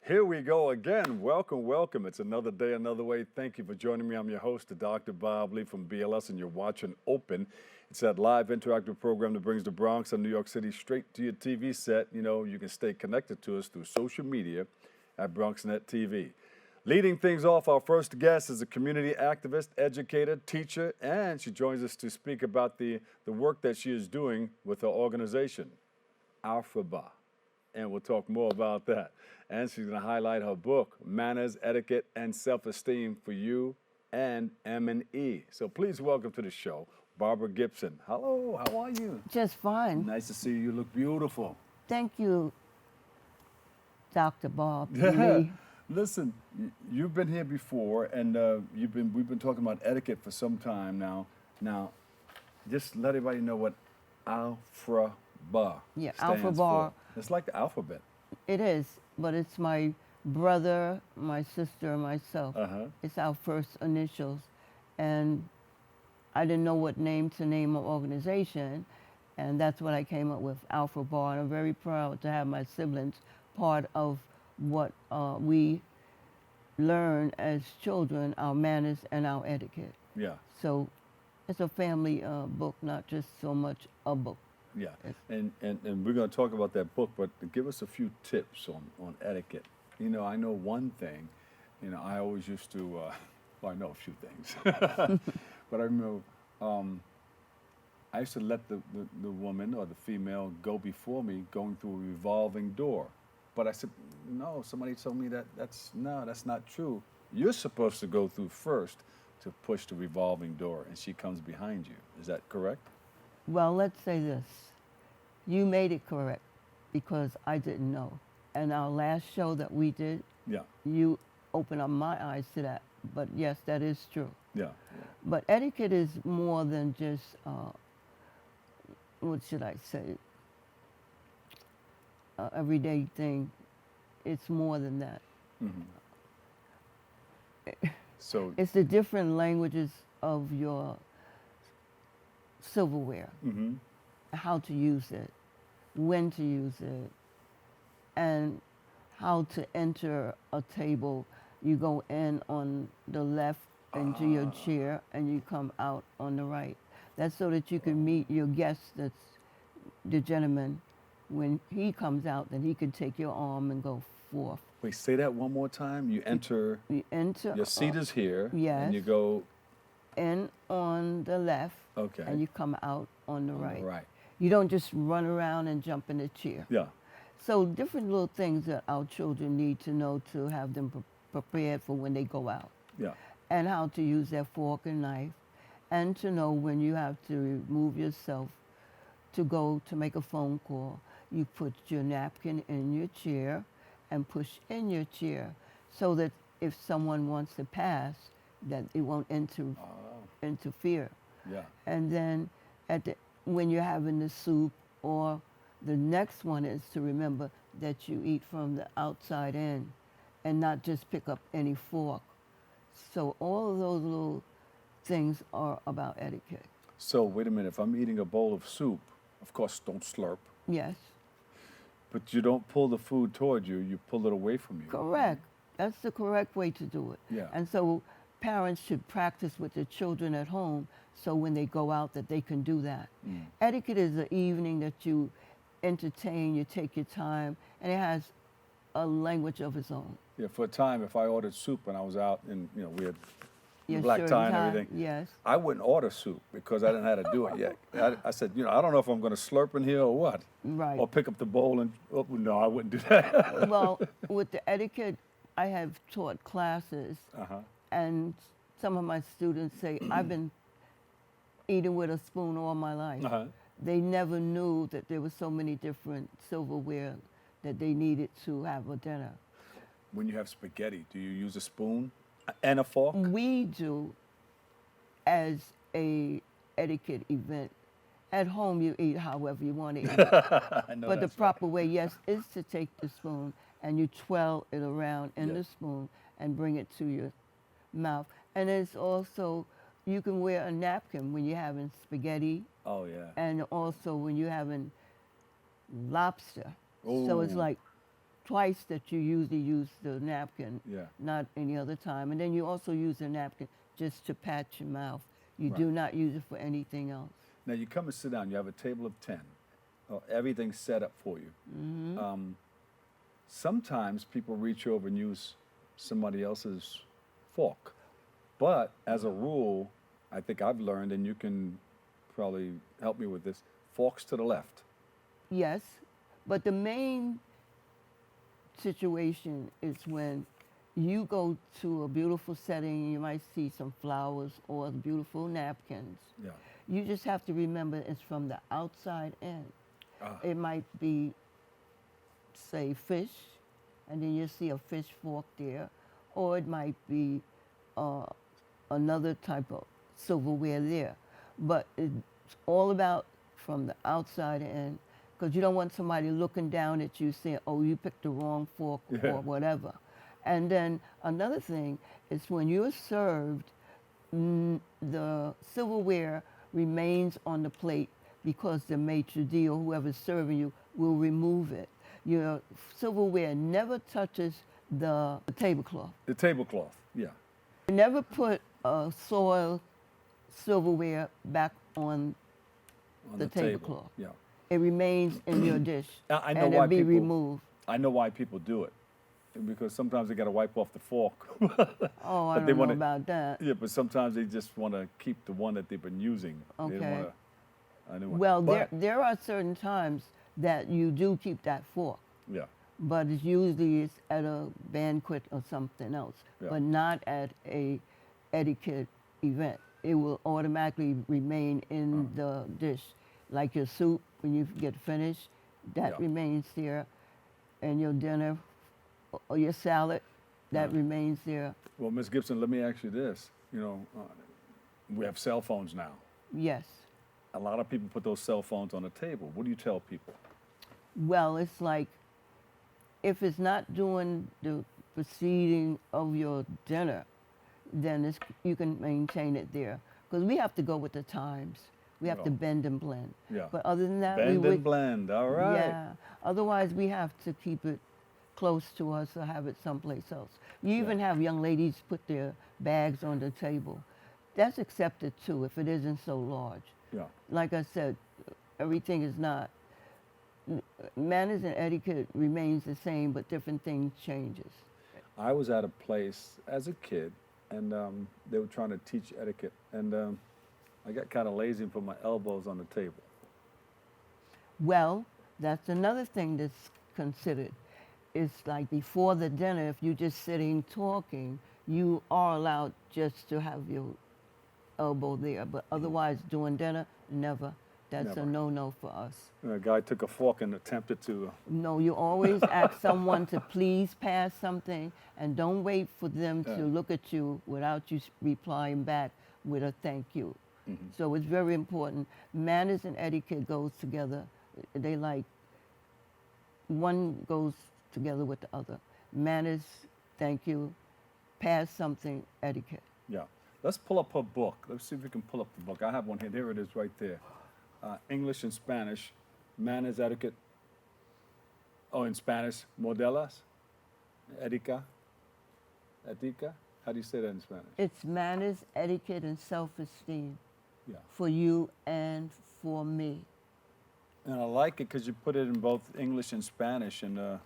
Here we go again. Welcome, welcome. It's another day, another way. Thank you for joining me. I'm your host, Dr. Bob Lee from BLS, and you're watching Open. It's that live interactive program that brings the Bronx and New York City straight to your TV set. You know, you can stay connected to us through social media at BronxNet TV. Leading things off, our first guest is a community activist, educator, teacher, and she joins us to speak about the work that she is doing with her organization, Alphabet. And we'll talk more about that. And she's going to highlight her book, Manners, Etiquette, and Self-Esteem for You and M&E. So please welcome to the show, Barbara Gibson. Hello, how are you? Just fine. Nice to see you. You look beautiful. Thank you, Dr. Bob Lee. Listen, you've been here before, and we've been talking about etiquette for some time now. Now, just let everybody know what Alphabet stands Alphabet. for. It's like the alphabet. It is, but it's my brother, my sister, and myself. It's our first initials. And I didn't know what name to name an organization, and that's what I came up with, Alphabet. And I'm very proud to have my siblings part of what we learn as children, our manners and our etiquette. Yeah. So it's a family book, not just so much a book. Yeah, and we're going to talk about that book, but give us a few tips on etiquette. You know, I know one thing, you know, I always used to, well, I know a few things, but I remember I used to let the woman or the female go before me going through a revolving door. But I said, no, somebody told me that's not true. You're supposed to go through first to push the revolving door, and she comes behind you. Is that correct? Well, let's say this. You made it correct because I didn't know. And our last show that we did, you opened up my eyes to that. But yes, that is true. Yeah. But etiquette is more than just, what should I say, everyday thing. It's more than that. So it's the different languages of your silverware, how to use it, when to use it, and how to enter a table. You go in on the left into your chair and you come out on the right. That's so that you can meet your guest, that's the gentleman. When he comes out, then he can take your arm and go forth. Wait, say that one more time. You enter, your seat is here, yes, and you go in on the left, okay, and you come out on the right. Right. You don't just run around and jump in the chair. Yeah. So different little things that our children need to know to have them prepared for when they go out. Yeah. And how to use their fork and knife, and to know when you have to remove yourself to go to make a phone call. You put your napkin in your chair and push in your chair so that if someone wants to pass, that it won't interfere. Yeah. And then when you're having the soup, or the next one is to remember that you eat from the outside in and not just pick up any fork. So all of those little things are about etiquette. So wait a minute, if I'm eating a bowl of soup, of course don't slurp. Yes. But you don't pull the food toward you, you pull it away from you. Correct. That's the correct way to do it. Yeah. And so parents should practice with their children at home so when they go out that they can do that. Etiquette is the evening that you entertain, you take your time, and it has a language of its own. Yeah, for a time, if I ordered soup and I was out and, you know, we had Your black shirt tie and everything, yes, I wouldn't order soup because I didn't know how to do it yet. I said, you know, I don't know if I'm going to slurp in here or what. Right. Or pick up the bowl and, oh, no, I wouldn't do that. Well, with the etiquette, I have taught classes, and some of my students say, I've been eating with a spoon all my life. They never knew that there were so many different silverware that they needed to have a dinner. When you have spaghetti, do you use a spoon and a fork? We do as a etiquette event. At home, you eat however you want to eat. But the proper way, yes, is to take the spoon and you twirl it around in the spoon and bring it to your mouth. And it's also, you can wear a napkin when you're having spaghetti. Oh, yeah. And also when you're having lobster. Ooh. So it's like twice that you usually use the napkin, Yeah. not any other time. And then you also use the napkin just to pat your mouth. You Right. do not use it for anything else. Now you come and sit down. You have a table of 10. Everything's set up for you. Sometimes people reach over and use somebody else's fork. But as a rule, I think I've learned, and you can probably help me with this, forks to the left. Yes, but the main situation is when you go to a beautiful setting, you might see some flowers or beautiful napkins. Yeah. You just have to remember it's from the outside in. Ah. It might be, say, fish, and then you see a fish fork there, or it might be another type of silverware there. But it's all about from the outside in, because you don't want somebody looking down at you saying, oh, you picked the wrong fork or whatever. And then another thing is when you're served, the silverware remains on the plate because the maitre d' or whoever's serving you will remove it. Your silverware never touches the tablecloth. The tablecloth, yeah. You never put soiled silverware back on the table. tablecloth. Yeah. It remains in your dish I know and why it'll be people, removed. I know why people do it. Because sometimes they got to wipe off the fork. Oh, I But they don't know wanna- about that. Yeah, but sometimes they just want to keep the one that they've been using. They don't Okay. wanna, I know. Well, but, there are certain times that you do keep that fork, yeah, but it's usually at a banquet or something else, Yeah. but not at a etiquette event. It will automatically remain in the dish. Like your soup, when you get finished, that Yeah. remains there, and your dinner or your salad, that remains there. Well, Ms. Gibson, let me ask you this. You know, we have cell phones now. Yes. A lot of people put those cell phones on the table. What do you tell people? Well, it's like if it's not doing the proceeding of your dinner, then you can maintain it there. Because we have to go with the times. We have to Well, bend and blend. yeah. But other than that, we Bend would. and blend, all right. Yeah. Otherwise, we have to keep it close to us or have it someplace else. You even have young ladies put their bags on the table. That's accepted too if it isn't so large. Yeah. Like I said, everything is not. Manners and etiquette remains the same, but different things changes. I was at a place as a kid, and they were trying to teach etiquette, and I got kind of lazy and put my elbows on the table. Well, that's another thing that's considered. It's like before the dinner, if you're just sitting talking, you are allowed just to have your elbow there. But otherwise, during dinner, never. That's Never. a no-no for us. A guy took a fork and attempted to. No, you always ask someone to please pass something, and don't wait for them to look at you without you replying back with a thank you. So it's very important. Manners and etiquette goes together. They like, one goes together with the other. Manners, thank you. Pass something, etiquette. Yeah. Let's pull up her book. Let's see if we can pull up the book. I have one here. There it is right there. English and Spanish. Manners, etiquette. Oh, in Spanish, modelas. Etica. Etica. How do you say that in Spanish? It's manners, etiquette, and self-esteem Yeah. for you and for me. And I like it because you put it in both English and Spanish, and you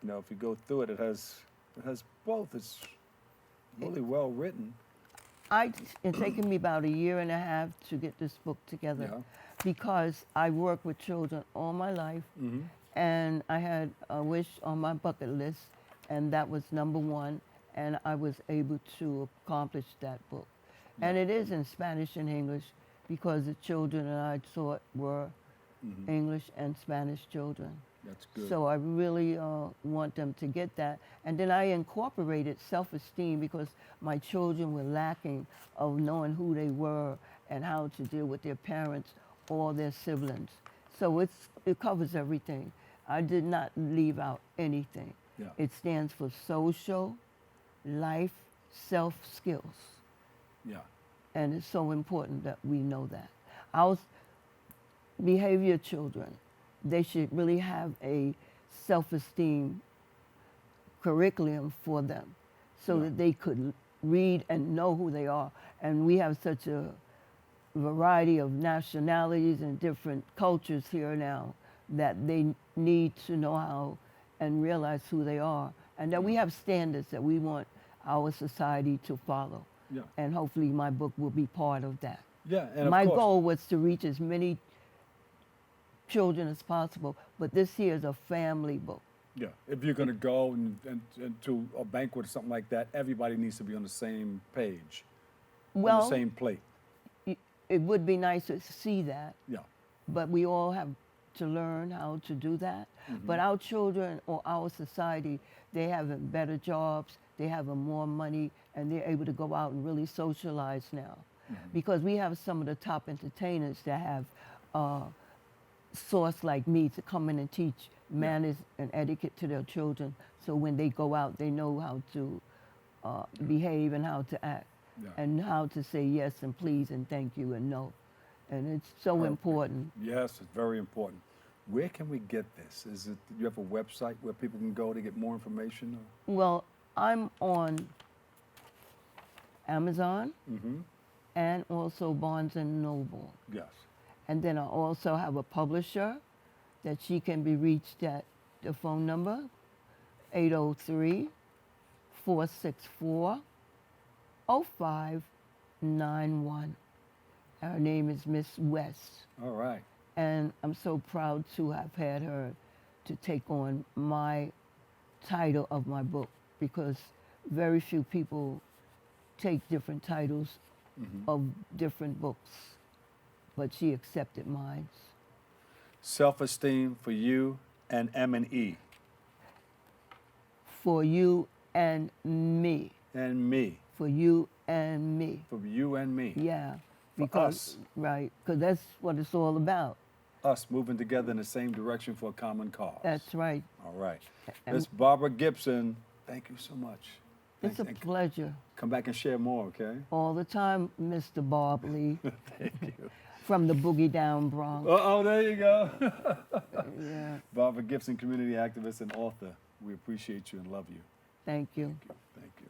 know, if you go through it, it has both. It's really well written. It's taken me about a year and a half to get this book together because I worked with children all my life, and I had a wish on my bucket list, and that was number one, and I was able to accomplish that book. And it is in Spanish and English because the children that I taught were English and Spanish children. That's good. So I really want them to get that. And then I incorporated self-esteem because my children were lacking of knowing who they were and how to deal with their parents or their siblings. So it covers everything. I did not leave out anything. Yeah. It stands for social, life, self-skills. Yeah. And it's so important that we know that. Our behavior children, they should really have a self-esteem curriculum for them so Yeah. that they could read and know who they are. And we have such a variety of nationalities and different cultures here now that they need to know how and realize who they are. And that we have standards that we want our society to follow. Yeah. And hopefully my book will be part of that. Yeah, and of My course, goal was to reach as many children as possible, but this here is a family book. yeah, if you're going to go and to a banquet or something like that, everybody needs to be on the same page, on the Well, same plate. it would be nice to see that, Yeah, but we all have to learn how to do that. Mm-hmm. But our children or our society, they have better jobs, they have more money, and they're able to go out and really socialize now. Mm-hmm. Because we have some of the top entertainers that have source like me to come in and teach manners and etiquette to their children, so when they go out, they know how to behave and how to act, Yeah. and how to say yes and please and thank you and no. And it's so Perfect. important. Yes, it's very important. Where can we get this? Is it, you have a website where people can go to get more information? Well, I'm on Amazon Mm-hmm. and also Barnes and Noble. Yes. And then I also have a publisher that she can be reached at the phone number 803-464-0591. Her name is Miss West. All right. And I'm so proud to have had her to take on my title of my book, because very few people take different titles of different books, but she accepted mine. Self-Esteem for You and M&E. For you and me. And me. For you and me. For you and me. Yeah. For Because, us. right, because that's what it's all about. Us moving together in the same direction for a common cause. That's right. All right. And Miss Barbara Gibson, thank you so much. it's a Thank- pleasure. Come back and share more, okay? All the time, Mr. Bob Lee, Thank you. from the Boogie Down Bronx. Oh, there you go. Yeah, Barbara Gibson, community activist and author. We appreciate you and love you. thank you. Thank you.